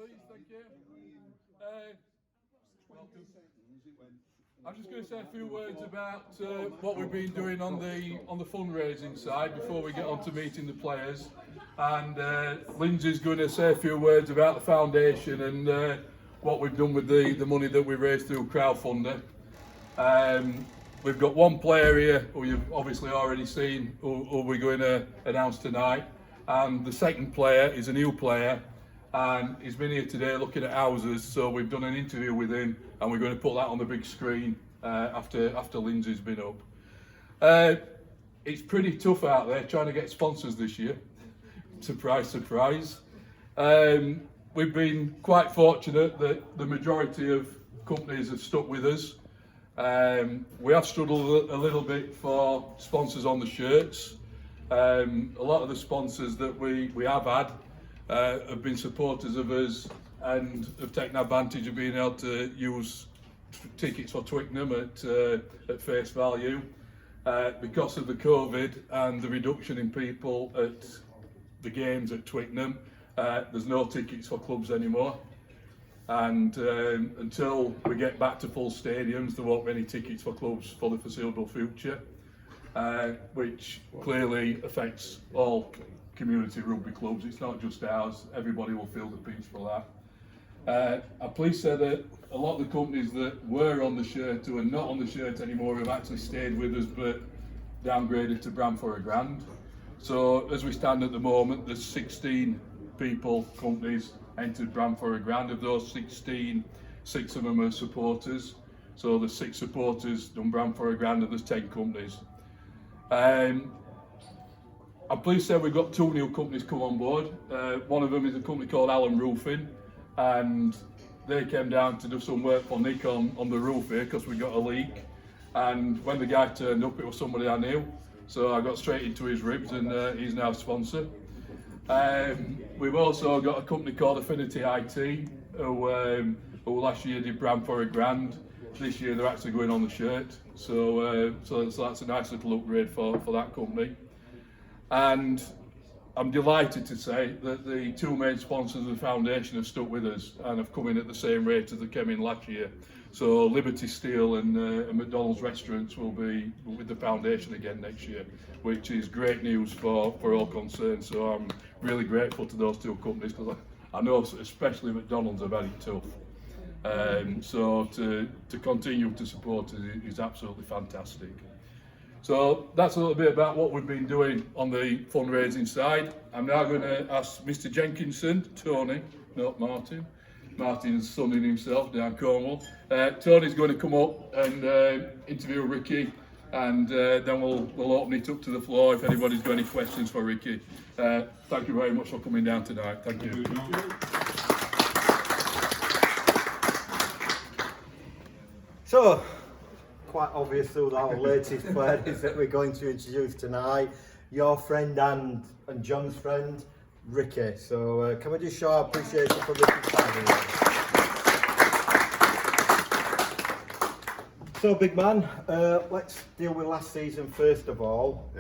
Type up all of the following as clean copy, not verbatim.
please, thank you. I'm just going to say a few words about what we've been doing on the fundraising side before we get on to meeting the players. And Lindsay's going to say a few words about the foundation and what we've done with the money that we raised through crowdfunding. We've got one player here who you've obviously already seen who we're going to announce tonight, and the second player is a new player, and he's been here today looking at houses, so we've done an interview with him and we're going to put that on the big screen after Lindsay's been up. It's pretty tough out there trying to get sponsors this year. Surprise, surprise. We've been quite fortunate that the majority of companies have stuck with us. We have struggled a little bit for sponsors on the shirts. A lot of the sponsors that we have had have been supporters of us and have taken advantage of being able to use tickets for Twickenham at face value. Because of the COVID and the reduction in people at the games at Twickenham, there's no tickets for clubs anymore. And until we get back to full stadiums, there won't be any tickets for clubs for the foreseeable future, which clearly affects all community rugby clubs. It's not just ours. Everybody will feel the pinch for that. I'm pleased to say that a lot of the companies that were on the shirt who are not on the shirt anymore have actually stayed with us but downgraded to brand for £1,000. So as we stand at the moment, there's 16 companies entered brand for £1,000. Of those 16, 6 of them are supporters. So there's 6 supporters done brand for £1,000 and there's 10 companies. I'm pleased to say we've got 2 new companies come on board. One of them is a company called Callum Roofing, and they came down to do some work for Nick on the roof here because we got a leak. And when the guy turned up, it was somebody I knew. So I got straight into his ribs and he's now a sponsor. We've also got a company called Affinity IT who last year did brand for £1,000. This year they're actually going on the shirt. So that's a nice little upgrade for that company. And I'm delighted to say that the 2 main sponsors of the foundation have stuck with us and have come in at the same rate as they came in last year. So Liberty Steel and McDonald's restaurants will be with the foundation again next year, which is great news for all concerned. So I'm really grateful to those 2 companies because I know especially McDonald's have had it tough. So to continue to support us is absolutely fantastic. So that's a little bit about what we've been doing on the fundraising side. I'm now going to ask Mr. Jenkinson, Tony, not Martin. Martin's sunning himself down Cornwall. Tony's going to come up and interview Ricky, and then we'll open it up to the floor if anybody's got any questions for Ricky. Thank you very much for coming down tonight. Thank you. So, quite obviously with our latest players that we're going to introduce tonight, your friend and John's friend, Ricky. So can we just show our appreciation for Ricky's time? So big man, let's deal with last season first of all.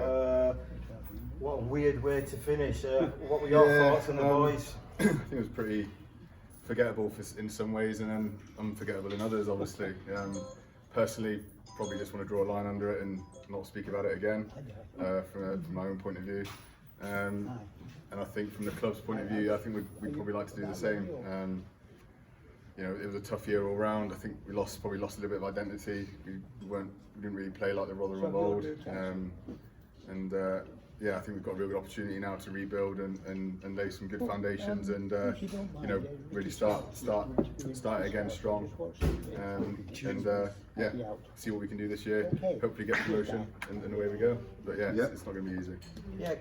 What a weird way to finish. What were your thoughts on the boys? I think it was pretty forgettable in some ways and then unforgettable in others, obviously. Personally, probably just want to draw a line under it and not speak about it again from my own point of view. And I think from the club's point of view, I think we'd probably like to do the same. You know, it was a tough year all round. I think we probably lost a little bit of identity. We didn't really play like the Rotherham of old. Yeah, I think we've got a real good opportunity now to rebuild and lay some good foundations and you know, really start it again strong yeah, see what we can do this year. Hopefully get promotion and away we go. But yeah, it's not going to be easy. Yeah,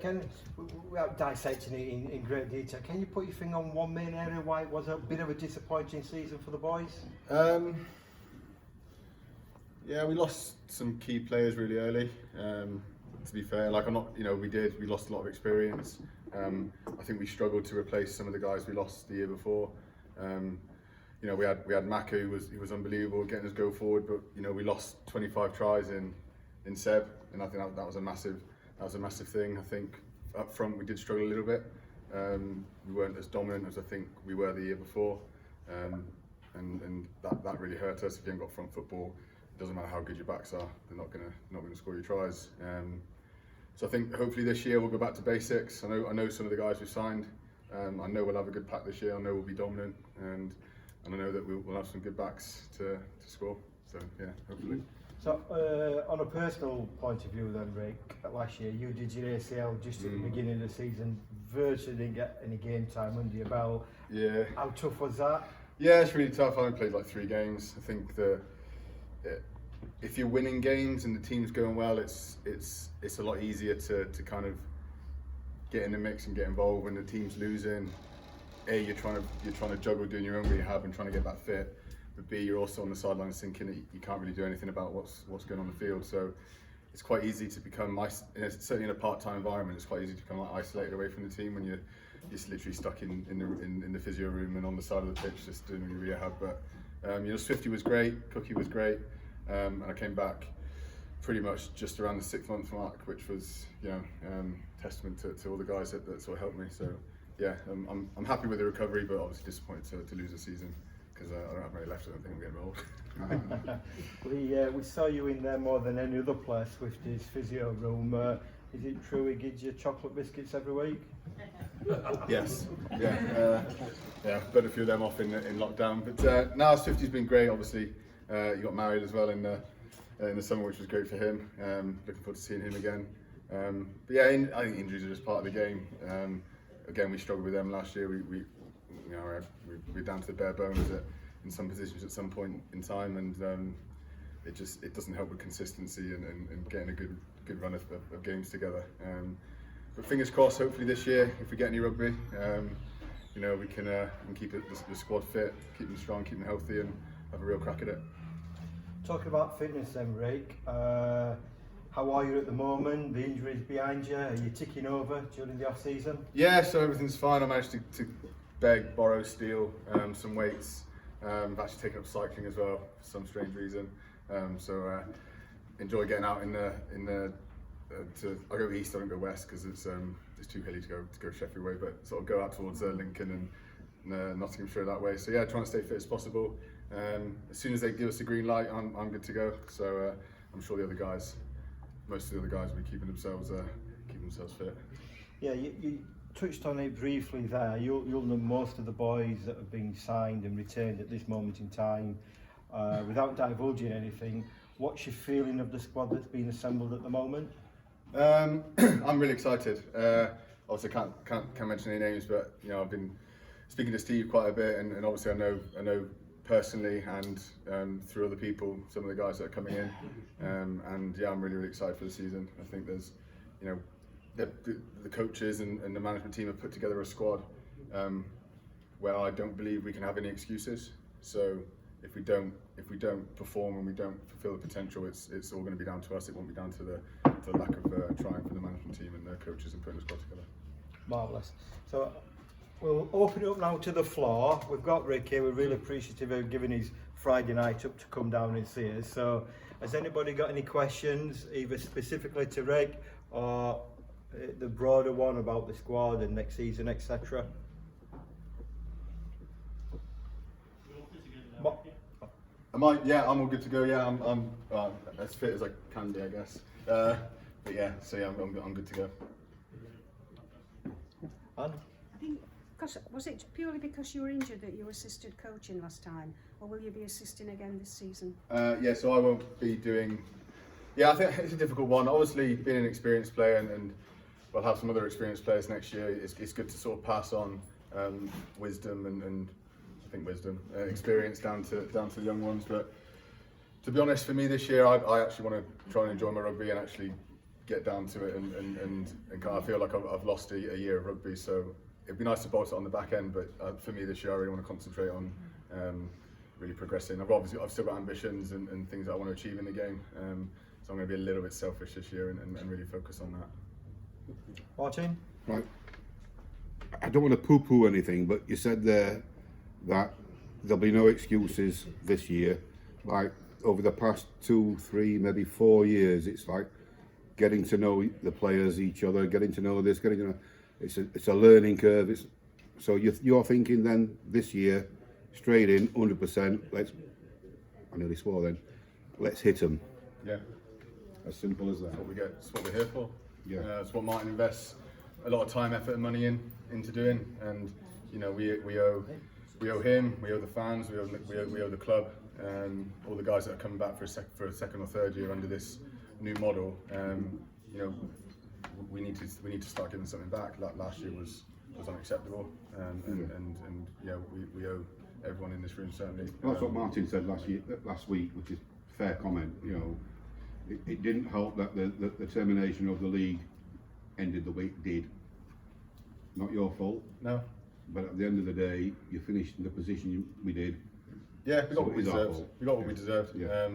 without dissecting it in great detail, can you put your finger on one main area why it was a bit of a disappointing season for the boys? Yeah, we lost some key players really early. To be fair, like we lost a lot of experience. I think we struggled to replace some of the guys we lost the year before. You know, we had Maka who was unbelievable getting us go forward, but you know, we lost 25 tries in Seb, and I think that was a massive thing. I think up front we did struggle a little bit. We weren't as dominant as I think we were the year before, and that really hurt us. If you haven't got front football, it doesn't matter how good your backs are; they're not gonna score your tries. So I think hopefully this year we'll go back to basics. I know some of the guys we've signed. I know we'll have a good pack this year. I know we'll be dominant, and I know that we'll have some good backs to score. So yeah, hopefully. So on a personal point of view then, Rick, last year you did your ACL just at the beginning of the season, virtually didn't get any game time under your belt. Yeah. How tough was that? Yeah, it's really tough. I only played like 3 games. I think if you're winning games and the team's going well, it's a lot easier to kind of get in the mix and get involved. When the team's losing, A, you're trying to juggle doing your own rehab and trying to get back fit, but B, you're also on the sidelines thinking that you can't really do anything about what's going on the field. So it's quite easy to become, certainly in a part-time environment, it's quite easy to become like isolated away from the team when you're just literally stuck in the physio room and on the side of the pitch just doing your rehab. But Swifty was great, Cookie was great, and I came back pretty much just around the 6-month mark, which was testament to all the guys that sort of helped me. So yeah, I'm happy with the recovery, but obviously disappointed to lose the season because I don't have very left. I don't think I'm getting old. We saw you in there more than any other player, Swifty's physio room. Is it true he gives you chocolate biscuits every week? Yes, yeah, put a few of them off in lockdown. But now Swifty's been great. Obviously, he got married as well in the summer, which was great for him. Looking forward to seeing him again. But yeah, I think injuries are just part of the game. Again, we struggled with them last year. We're down to the bare bones in some positions at some point in time, and it doesn't help with consistency and getting a good run of games together. But fingers crossed, hopefully this year, if we get any rugby, we can keep the squad fit, keep them strong, keep them healthy, and have a real crack at it. Talking about fitness then, Rick, how are you at the moment? The injuries behind you? Are you ticking over during the off-season? Yeah, so everything's fine. I managed to beg, borrow, steal some weights. I've actually taken up cycling as well for some strange reason. So enjoy getting out I go east, I don't go west because it's too hilly to go Sheffield way, but sort of go out towards Lincoln and Nottinghamshire that way. So yeah, trying to stay fit as possible. As soon as they give us the green light, I'm good to go. So I'm sure most of the other guys will be keeping themselves fit. Yeah, you touched on it briefly there. You'll know most of the boys that have been signed and retained at this moment in time. Without divulging anything, what's your feeling of the squad that's been assembled at the moment? I'm really excited. Obviously, can't mention any names, but I've been speaking to Steve quite a bit, and obviously I know personally and through other people some of the guys that are coming in, and yeah, I'm really excited for the season. I think there's the coaches and the management team have put together a squad where I don't believe we can have any excuses. So if we don't perform and we don't fulfil the potential, it's all going to be down to us. It won't be down to the lack of trying for the management team and the coaches and putting the squad together. Marvellous. So we'll open it up now to the floor. We've got Rick here. We're really appreciative of giving his Friday night up to come down and see us. So has anybody got any questions, either specifically to Rick or the broader one about the squad and next season, etc.? I'm all good to go. Yeah, I'm as fit as I can be, I guess. But yeah, so yeah, I'm good to go. Anne? I think, was it purely because you were injured that you assisted coaching last time, or will you be assisting again this season? Yeah, so I won't be doing. Yeah, I think it's a difficult one. Obviously, being an experienced player, and we'll have some other experienced players next year. It's good to sort of pass on wisdom and I think experience down to the young ones. But to be honest, for me this year, I actually want to try and enjoy my rugby and actually get down to it and kind of feel like I've lost a year of rugby. So it'd be nice to bolt it on the back end, but for me this year, I really want to concentrate on really progressing. I've still got ambitions and things that I want to achieve in the game. So I'm going to be a little bit selfish this year and really focus on that. Martin? Right. I don't want to poo-poo anything, but you said there that there'll be no excuses this year. Like over the past 2, 3, maybe 4 years, it's like getting to know the players, each other, getting to know this, getting to know. it's a learning curve. So you're thinking then this year, straight in, 100%. I nearly swore then. Let's hit them. Yeah, As simple as that. that's what we get. That's what we're here for. Yeah. It's what Martin invests a lot of time, effort, and money into doing. And you know, we owe him, we owe the fans, we owe the club, all the guys that are coming back for a second or third year under this new model. You know, we need to start giving something back. Like last year was unacceptable, and yeah, we owe everyone in this room certainly. Well, that's what Martin said last week, which is a fair comment. You know, it didn't help that the termination of the league ended the way it did. Not your fault. No. But at the end of the day, you finished in the position we did. Yeah, we got So what we it is our deserved. fault. We got what we deserved. Yeah.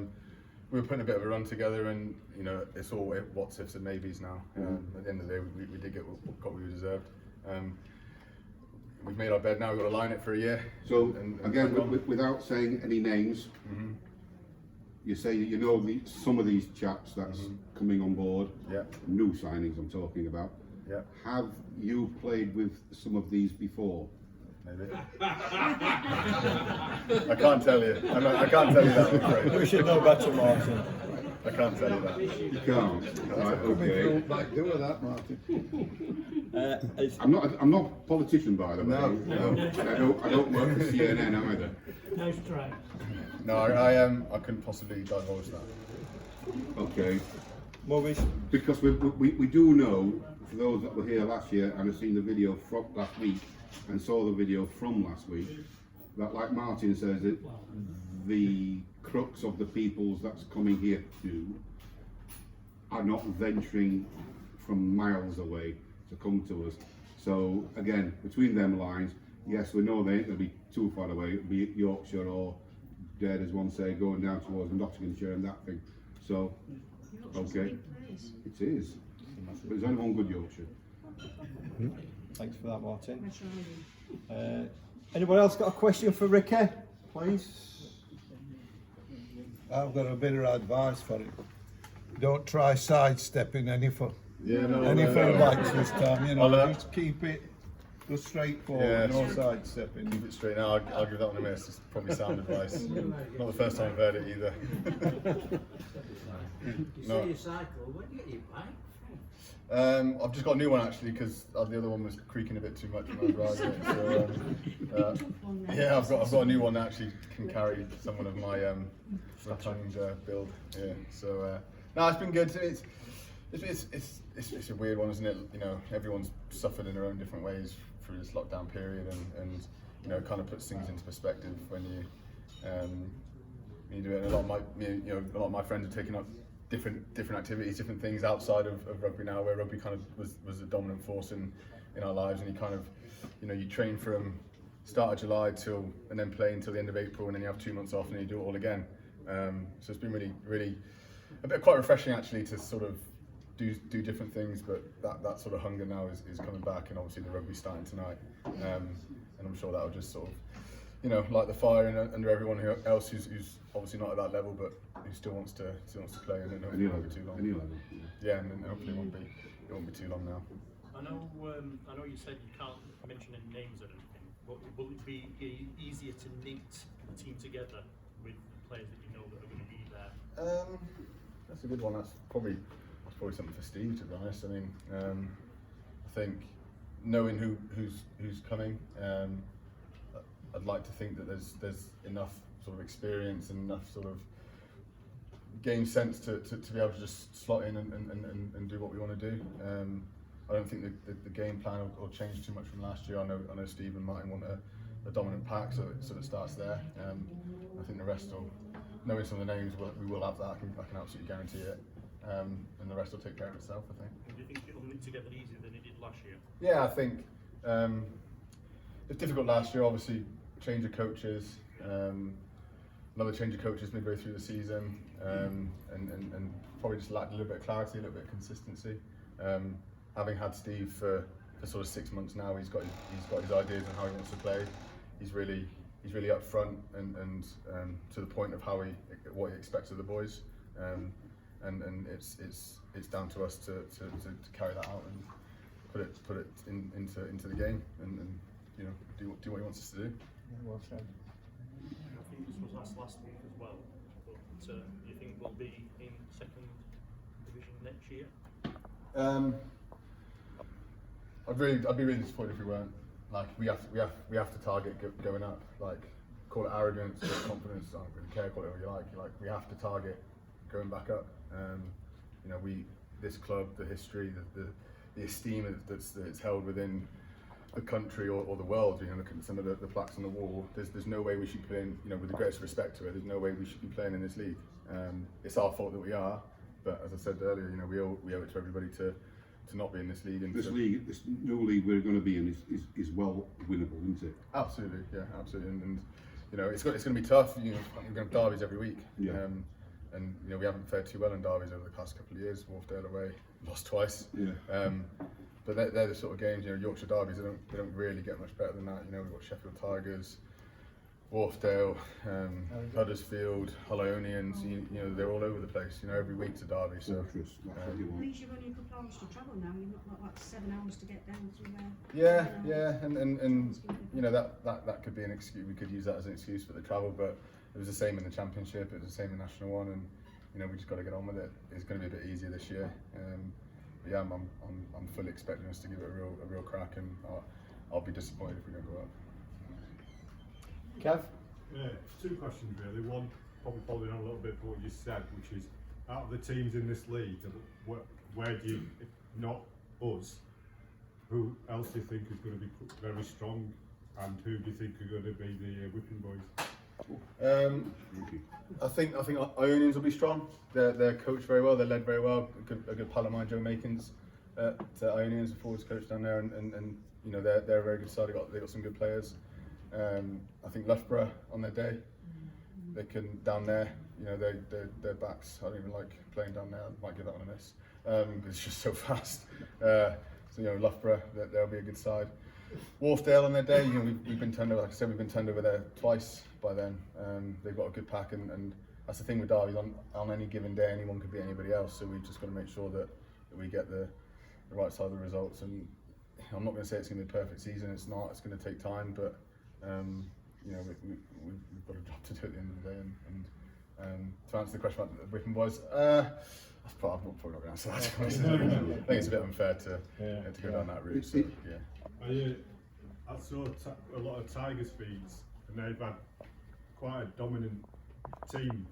We were putting a bit of a run together, and you know, it's all what's ifs and maybes now. At the end of the day, we did get what we deserved. We've made our bed now. We've got to line it for a year. So and again, crack on. without saying any names, you say that you know some of these chaps that's coming on board. Yeah. New signings I'm talking about. Yeah. Have you played with some of these before? Maybe. I can't tell you. I can't tell you that, I'm afraid. We should know better, Martin. I can't tell you that. You can't. Right, okay. Back door of that, Martin. I'm not a politician, by the way. No. And I don't work for CNN either. Nice try. No, I couldn't possibly divulge that. Okay. Movies? Because we do know, for those that were here last year and have seen the video from last week and saw the video from last week, that like Martin says, it, the crux of the peoples that's coming here to are not venturing from miles away to come to us. So again, between them lines, yes, we know they ain't going to be too far away, be it Yorkshire or, dared as one say, going down towards Nottinghamshire and that thing. So, okay, it is. But there's only one good Yorkshire. Thanks for that, Martin. Anyone else got a question for Ricky? Please. I've got a bit of advice for it. Don't try sidestepping anything like this time, you know, I'll, just keep it just straightforward, Yeah, no keep sidestepping. it straight now. I'll give that one a miss. It's probably sound advice. Not the first time I've heard it either. You No. say you cycle, where do you get your bike I've just got a new one actually because the other one was creaking a bit too much when I was riding it. So, yeah, I've got a new one that actually can carry someone of my flattened build. Yeah. So no, it's been good. It's a weird one, isn't it? You know, everyone's suffered in their own different ways through this lockdown period, and you know, it kind of puts things into perspective when you do it. And a lot of my friends are taking up different activities, different things outside of rugby now, where rugby kind of was a dominant force in our lives, and you kind of, you know, you train from start of July and then play until the end of April, and then you have 2 months off and then you do it all again. So it's been really quite refreshing actually to sort of do different things, but that sort of hunger now is coming back, and obviously the rugby's starting tonight, and I'm sure that'll just sort of, you know, light the fire under everyone else who's obviously not at that level, but who still wants to play, and then hopefully it won't be too long. Yeah, and then hopefully it won't be too long now. I know you said you can't mention any names or anything, but will it be easier to knit the team together with players that you know that are going to be there? That's a good one. That's probably something for Steve, to be honest. I mean, I think knowing who's coming, I'd like to think that there's enough sort of experience and enough sort of game sense to be able to just slot in and do what we want to do. I don't think the game plan will change too much from last year. I know Steve and Martin want a dominant pack, so it starts there. I think the rest will, knowing some of the names, we will have that. I can absolutely guarantee it. And the rest will take care of itself, I think. Do you think it'll knit together easier than it did last year? Yeah, I think it's difficult last year. Obviously, change of coaches, another change of coaches midway through the season, and probably just lacked a little bit of clarity, a little bit of consistency. Having had Steve for sort of 6 months now, he's got his ideas on how he wants to play. He's really upfront and to the point of what he expects of the boys. And it's down to us to carry that out put it into the game and you know do what he wants us to do. Well said. I think this was last week as well, but do you think we'll be in second division next year? I'd be really disappointed if we weren't. Like we have to target going up. Like call it arrogance, call it confidence. I don't really care, call it whatever you like. Like we have to target going back up. You know, this club, the history, the esteem that's held within the country or the world. You know, look at some of the plaques on the wall. There's no way we should be playing. You know, with the greatest respect to it, there's no way we should be playing in this league. It's our fault that we are. But as I said earlier, you know, we owe it to everybody to not be in this league. And this new league we're going to be in is well winnable, isn't it? Absolutely, yeah, absolutely. And you know, it's going to be tough. You know, we're going to have derbies every week. Yeah. And you know, we haven't fared too well in derbies over the past couple of years. Wharfdale away, lost twice. Yeah. But they're the sort of games, you know, Yorkshire derbies. They don't really get much better than that. You know, we've got Sheffield Tigers, Wharfdale, Huddersfield, Hull Ionians. You know, they're all over the place. You know, every week's a derby. So. Fortress, that's what you At want. least you've only a couple hours to travel now. You've not like 7 hours to get down through there. Yeah, and you know that could be an excuse. We could use that as an excuse for the travel, but it was the same in the Championship. It was the same in National One, and you know we just got to get on with it. It's going to be a bit easier this year. But yeah, I'm fully expecting us to give it a real crack, and I'll be disappointed if we don't go up. Kev? Yeah, two questions really. One, probably following on a little bit of what you said, which is out of the teams in this league, where do you, if not us, who else do you think is going to be very strong, and who do you think are going to be the whipping boys? I think Ionians will be strong. They're coached very well. They're led very well. A good pal of mine, Joe Makins, at Ionians, a forwards coach down there, and you know they're a very good side. They got some good players. I think Loughborough on their day, they can down there. You know their backs. I don't even like playing down there. I might give that one a miss. It's just so fast. So you know Loughborough, they'll be a good side. Wharfdale on their day, you know we've been turned over. Like I said, we've been turned over there twice by them. They've got a good pack, and that's the thing with derbies. On any given day, anyone could be anybody else. So we've just got to make sure that we get the right side of the results. And I'm not going to say it's going to be a perfect season. It's not. It's going to take time, but you know we've got a job to do at the end of the day. And to answer the question about the whipping boys, I'm probably not going to answer that. I think it's a bit unfair to go down that route. So, yeah. I saw a lot of Tigers feeds, and they've had quite a dominant team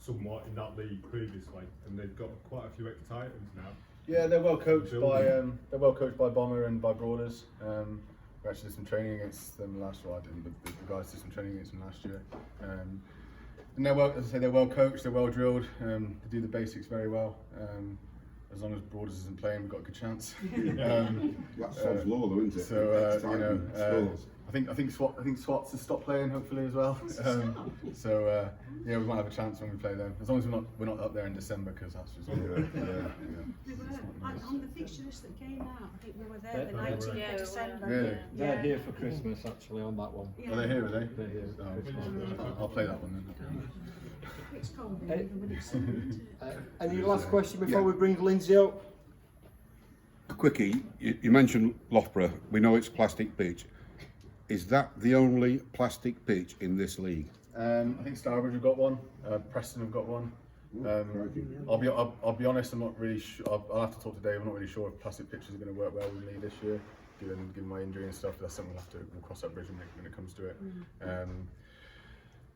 somewhat in that league previously, and they've got quite a few ex-Titans now. Yeah, they're well coached by Bomber and by Broaders. We actually did some training against them last year. I didn't, but the guys did some training against them last year. And they're well, as I say, they're well coached, they're well drilled. They do the basics very well. As long as Broaders isn't playing, we've got a good chance. That's Sod's law, though, isn't it? So you know, I think Swats has stopped playing hopefully as well. So yeah, we might have a chance when we play them. As long as we're not up there in December, because that's just We were on the fixture list that came out. I think we were there the 19th of December. Really? They're here for Christmas actually on that one. Yeah. Are they here? Are they? They're here. I'll play that one then. It's cold, even when it's summer. Any last question before we bring Lindsay up? A quickie, you mentioned Loughborough. We know it's plastic pitch. Is that the only plastic pitch in this league? I think Starbridge have got one. Preston have got one. I'll be honest. I'm not really sure. I'll have to talk to Dave. I'm not really sure if plastic pitches are going to work well with me this year, given my injury and stuff. That's something we'll cross that bridge when it comes to it.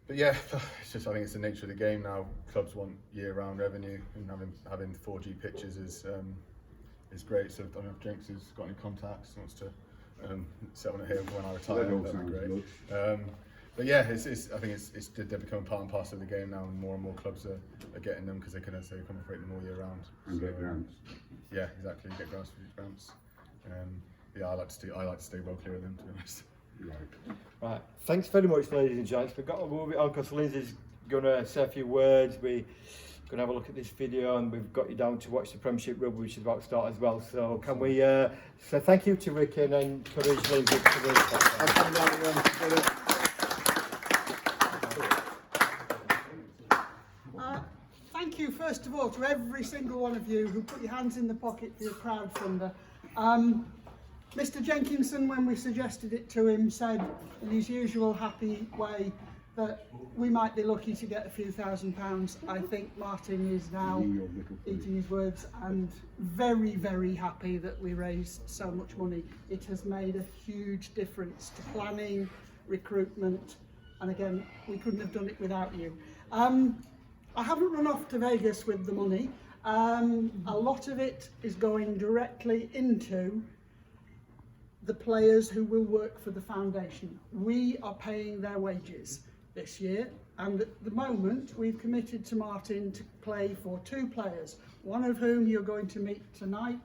But yeah, it's just I think it's the nature of the game now. Clubs want year-round revenue, and having 4G pitches is great. So I don't know if Jinx has got any contacts, wants to set one here when I retire. That'd be great. But yeah, I think they're becoming part and parcel of the game now, and more clubs are getting them because they can operate them all year round. And get grants. Yeah, exactly. Get grants. Yeah, I like to stay well clear of them, to be honest. Right. Thanks very much, ladies and gents. We've got to move it on because Lindsay's going to say a few words. We're going to have a look at this video, and we've got you down to watch the Premiership Rugby, which is about to start as well. So can we say thank you to Ricky and encourage Lindsay to the Thank you first of all to every single one of you who put your hands in the pocket for your crowdfunder. Mr. Jenkinson, when we suggested it to him, said in his usual happy way that we might be lucky to get a few £1,000. I think Martin is now eating his words and very, very happy that we raised so much money. It has made a huge difference to planning, recruitment, and again, we couldn't have done it without you. I haven't run off to Vegas with the money. A lot of it is going directly into the players who will work for the foundation. We are paying their wages this year, and at the moment we've committed to Martin to play for 2 players, one of whom you're going to meet tonight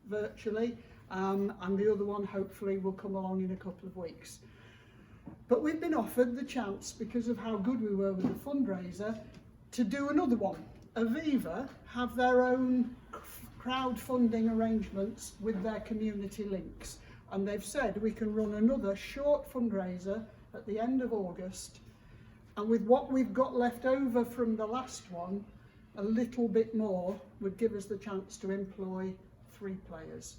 virtually, and the other one hopefully will come along in a couple of weeks. But we've been offered the chance, because of how good we were with the fundraiser, to do another one. Aviva have their own crowdfunding arrangements with their community links, and they've said we can run another short fundraiser at the end of August, and with what we've got left over from the last one, a little bit more would give us the chance to employ 3 players.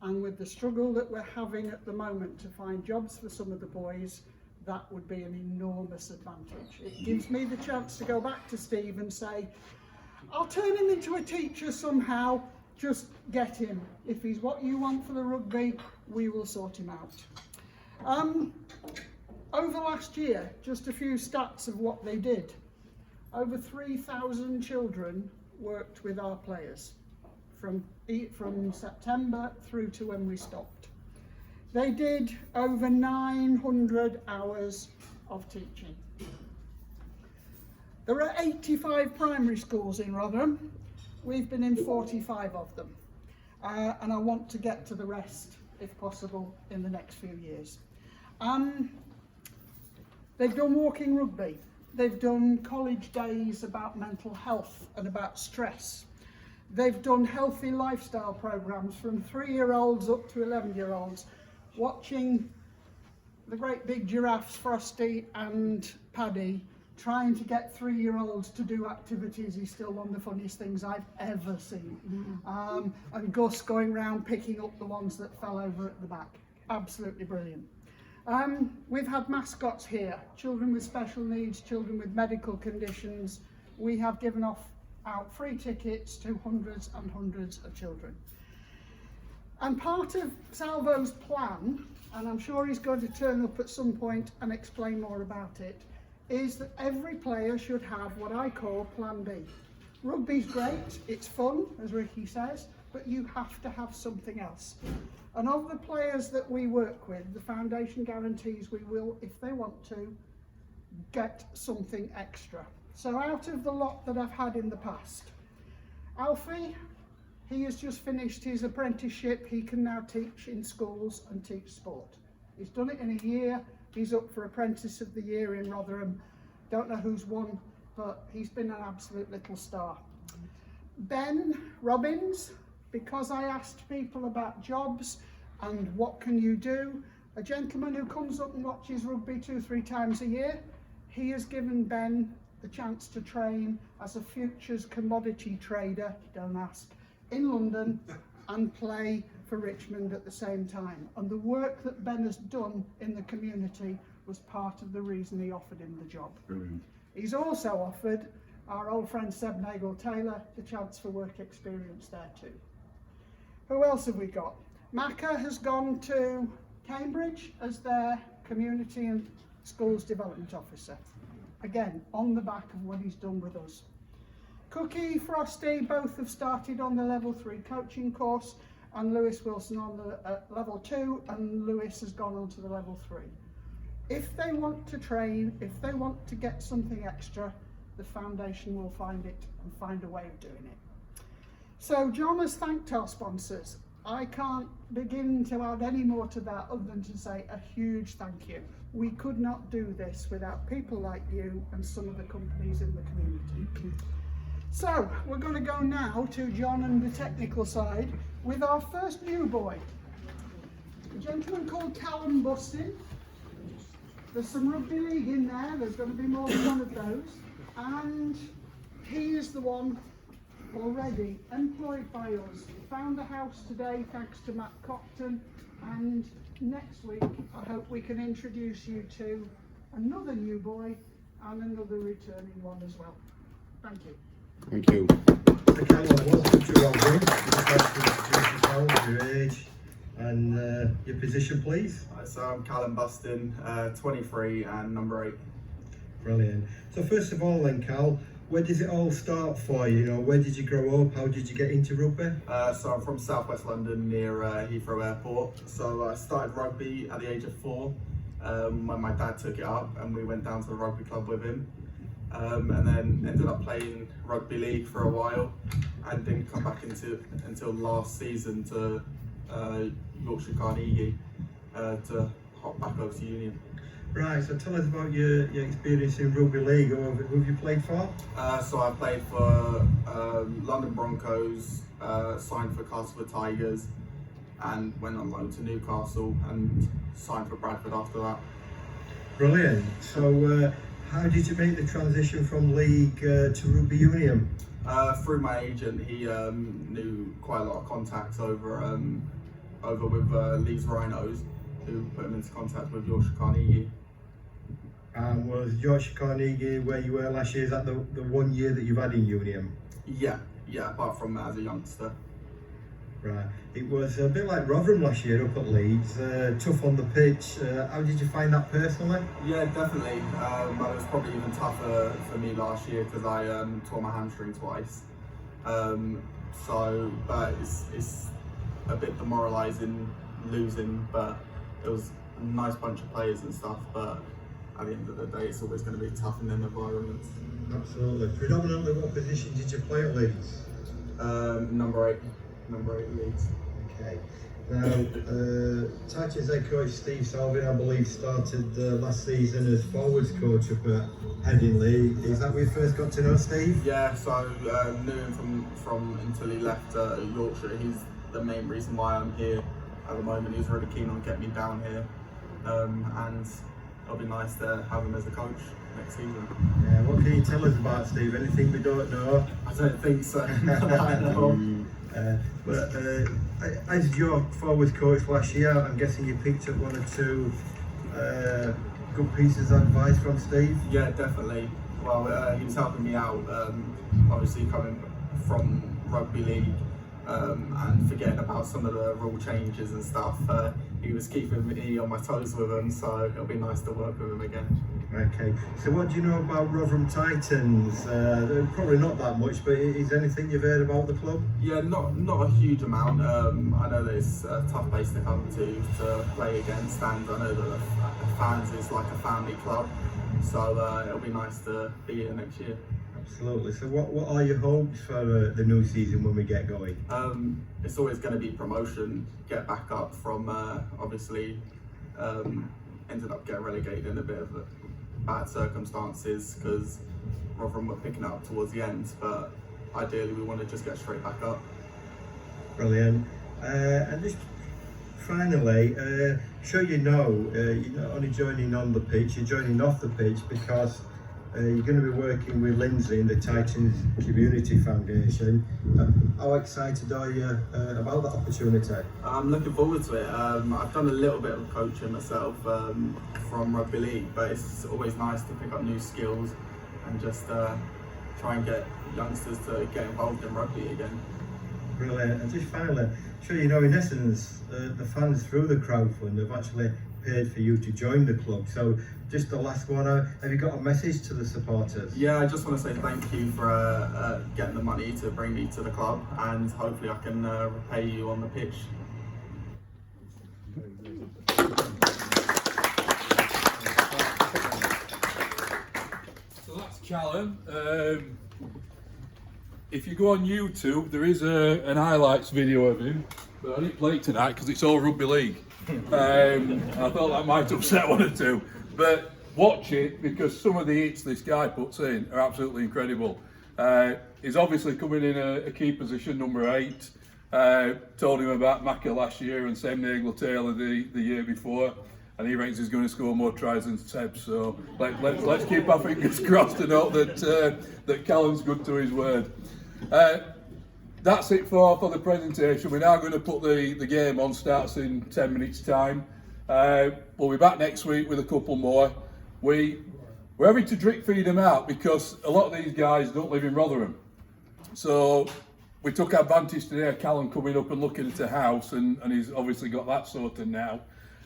And with the struggle that we're having at the moment to find jobs for some of the boys, that would be an enormous advantage. It gives me the chance to go back to Steve and say, I'll turn him into a teacher somehow, just get him. If he's what you want for the rugby, we will sort him out. Over last year, just a few stats of what they did. Over 3,000 children worked with our players from September through to when we stopped. They did over 900 hours of teaching. There are 85 primary schools in Rotherham. We've been in 45 of them. And I want to get to the rest, if possible, in the next few years. They've done walking rugby. They've done college days about mental health and about stress. They've done healthy lifestyle programs from 3-year-olds up to 11-year-olds, watching the great big giraffes, Frosty and Paddy, trying to get 3-year-olds to do activities is still one of the funniest things I've ever seen. And Gus going around picking up the ones that fell over at the back. Absolutely brilliant. We've had mascots here, children with special needs, children with medical conditions. We have given out free tickets to hundreds and hundreds of children. And part of Salvo's plan, and I'm sure he's going to turn up at some point and explain more about it, is that every player should have what I call Plan B. Rugby's great, it's fun, as Ricky says, but you have to have something else. And of the players that we work with, the foundation guarantees we will, if they want to, get something extra. So out of the lot that I've had in the past, Alfie, he has just finished his apprenticeship. He can now teach in schools and teach sport. He's done it in a year. He's up for Apprentice of the Year in Rotherham. Don't know who's won, but he's been an absolute little star. Ben Robbins, because I asked people about jobs and what can you do, a gentleman who comes up and watches rugby 2-3 times a year, he has given Ben the chance to train as a futures commodity trader, don't ask, in London and play for Richmond at the same time. And the work that Ben has done in the community was part of the reason he offered him the job. Brilliant. He's also offered our old friend Seb Nagel-Taylor the chance for work experience there too. Who else have we got? Macca has gone to Cambridge as their community and schools development officer. Again, on the back of what he's done with us. Cookie, Frosty, both have started on the level 3 coaching course, and Lewis Wilson on the level 2, and Lewis has gone on to the level 3. If they want to train, if they want to get something extra, the foundation will find it and find a way of doing it. So John has thanked our sponsors. I can't begin to add any more to that other than to say a huge thank you. We could not do this without people like you and some of the companies in the community. So we're going to go now to John and the technical side with our first new boy, a gentleman called Callum Bustin. There's some rugby league in there, there's going to be more than one of those, and he is the one already employed by us. Found a house today thanks to Matt Copton, and next week I hope we can introduce you to another new boy and another returning one as well. Thank you. Thank you. So Callum, welcome to Rugby. Just like to introduce yourself, your age and your position, please. So I'm Callum Buston, 23 and number 8. Brilliant. So first of all then, Cal, where does it all start for you? You know, where did you grow up? How did you get into rugby? So I'm from southwest London near Heathrow Airport. So I started rugby at the age of 4 when my dad took it up and we went down to the rugby club with him. And then ended up playing rugby league for a while and didn't come back until last season to Yorkshire Carnegie to hop back over to Union. Right, so tell us about your experience in rugby league. Who have you played for? So I played for London Broncos, signed for Castleford Tigers, and went on loan to Newcastle and signed for Bradford after that. Brilliant. So how did you make the transition from league to rugby union? Through my agent, he knew quite a lot of contacts over with Leeds Rhinos, who put him into contact with Yorkshire Carnegie. And was Yorkshire Carnegie where you were last year? Is that the 1 year that you've had in union? Yeah, apart from as a youngster. Right. It was a bit like Rotherham last year up at Leeds, tough on the pitch. How did you find that personally? Yeah, definitely. But it was probably even tougher for me last year because I tore my hamstring twice. But it's a bit demoralising losing, but it was a nice bunch of players and stuff. But at the end of the day, it's always going to be tough in them environments. Absolutely. Predominantly, what position did you play at Leeds? Number 8 Leeds. Okay. Now, Titans head coach Steve Salvin, I believe, started last season as forwards coach up at Headingley. Is that where you first got to know Steve? Yeah, so I knew him from until he left Yorkshire. He's the main reason why I'm here at the moment. He's really keen on getting me down here, and it'll be nice to have him as a coach next season. Yeah, what can you tell us about Steve? Anything we don't know? I don't think so. I know. As your forwards coach last year, I'm guessing you picked up 1 or 2 good pieces of advice from Steve? Yeah, definitely. Well, he was helping me out, obviously coming from rugby league and forgetting about some of the rule changes and stuff. He was keeping me on my toes with them, so it'll be nice to work with him again. Okay, so what do you know about Rotherham Titans? Probably not that much, but is there anything you've heard about the club? Yeah, not a huge amount. I know that it's a tough place to come to play against, and I know that the fans is like a family club, so it'll be nice to be here next year. Absolutely. So what are your hopes for the new season when we get going? It's always going to be promotion, get back up from obviously ended up getting relegated in a bit of bad circumstances because Rotherham were picking up towards the end, but ideally we want to just get straight back up. Brilliant. And just finally, sure you're not only joining on the pitch, you're joining off the pitch because you're going to be working with Lindsay in the Titans Community Foundation. How excited are you about that opportunity? I'm looking forward to it. I've done a little bit of coaching myself from rugby league, but it's always nice to pick up new skills and just try and get youngsters to get involved in rugby again. Brilliant. And just finally, sure you know, in essence, the fans through the crowdfund have actually paid for you to join the club. So just the last one, have you got a message to the supporters? Yeah, I just want to say thank you for getting the money to bring me to the club, and hopefully I can repay you on the pitch. So that's Callum. If you go on YouTube, there is an highlights video of him, but I didn't play it tonight because it's all rugby league. I thought that might upset 1 or 2, but watch it because some of the hits this guy puts in are absolutely incredible. He's obviously coming in a key position, number 8. Told him about Macca last year and Sam Nagler-Taylor the year before, and he reckons he's going to score more tries than Seb. So let's keep our fingers crossed and hope that Callum's good to his word. that's it for the presentation. We're now going to put the game on, starts in 10 minutes time. We'll be back next week with a couple more. We're having to drip feed them out because a lot of these guys don't live in Rotherham. So we took advantage today of Callum coming up and looking at a house, and he's obviously got that sorted now.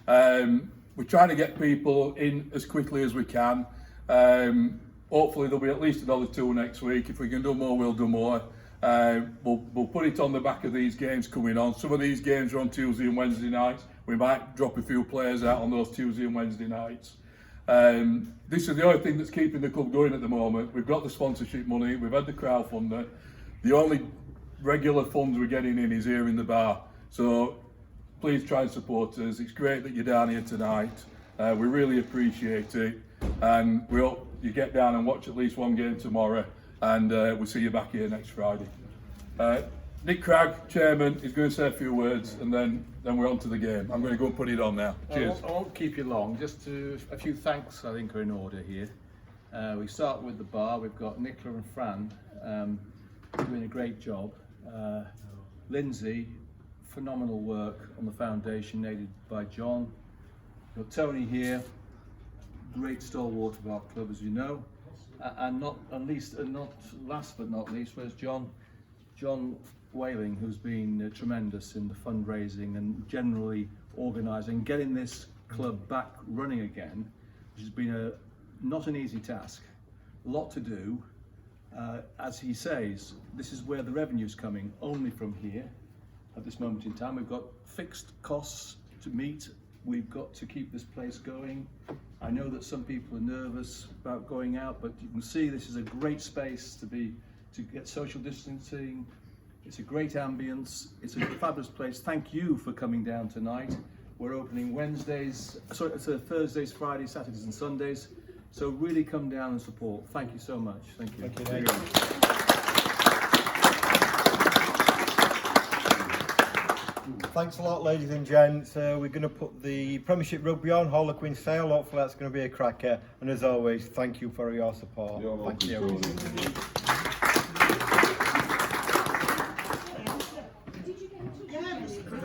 We're trying to get people in as quickly as we can. Hopefully there'll be at least another 2 next week. If we can do more, we'll do more. We'll put it on the back of these games coming on. Some of these games are on Tuesday and Wednesday nights. We might drop a few players out on those Tuesday and Wednesday nights. This is the only thing that's keeping the club going at the moment. We've got the sponsorship money, we've had the crowdfunder. The only regular funds we're getting in is here in the bar. So please try and support us. It's great that you're down here tonight. We really appreciate it. And we hope you get down and watch at least one game tomorrow. And we'll see you back here next Friday. Nick Cragg, Chairman, is going to say a few words, and then we're on to the game. I'm going to go and put it on now. Cheers. I won't keep you long. Just a few thanks, I think, are in order here. We start with the bar. We've got Nicola and Fran doing a great job. Lindsay, phenomenal work on the foundation, aided by John. We've got Tony here, great stalwart of our club, as you know. And not last but not least, where's John? John Whaling, who's been tremendous in the fundraising and generally organising, getting this club back running again, which has been not an easy task. A lot to do. As he says, this is where the revenue's coming, only from here at this moment in time. We've got fixed costs to meet. We've got to keep this place going. I know that some people are nervous about going out, but you can see this is a great space to get social distancing. It's a great ambience. It's a fabulous place. Thank you for coming down tonight. We're opening Thursdays, Fridays, Saturdays and Sundays. So really come down and support. Thank you so much. Thank you. Thank you. Thanks a lot, ladies and gents. We're going to put the Premiership Rugby on, Harlequin Sale. Hopefully that's going to be a cracker. And as always, thank you for your support. Thank you.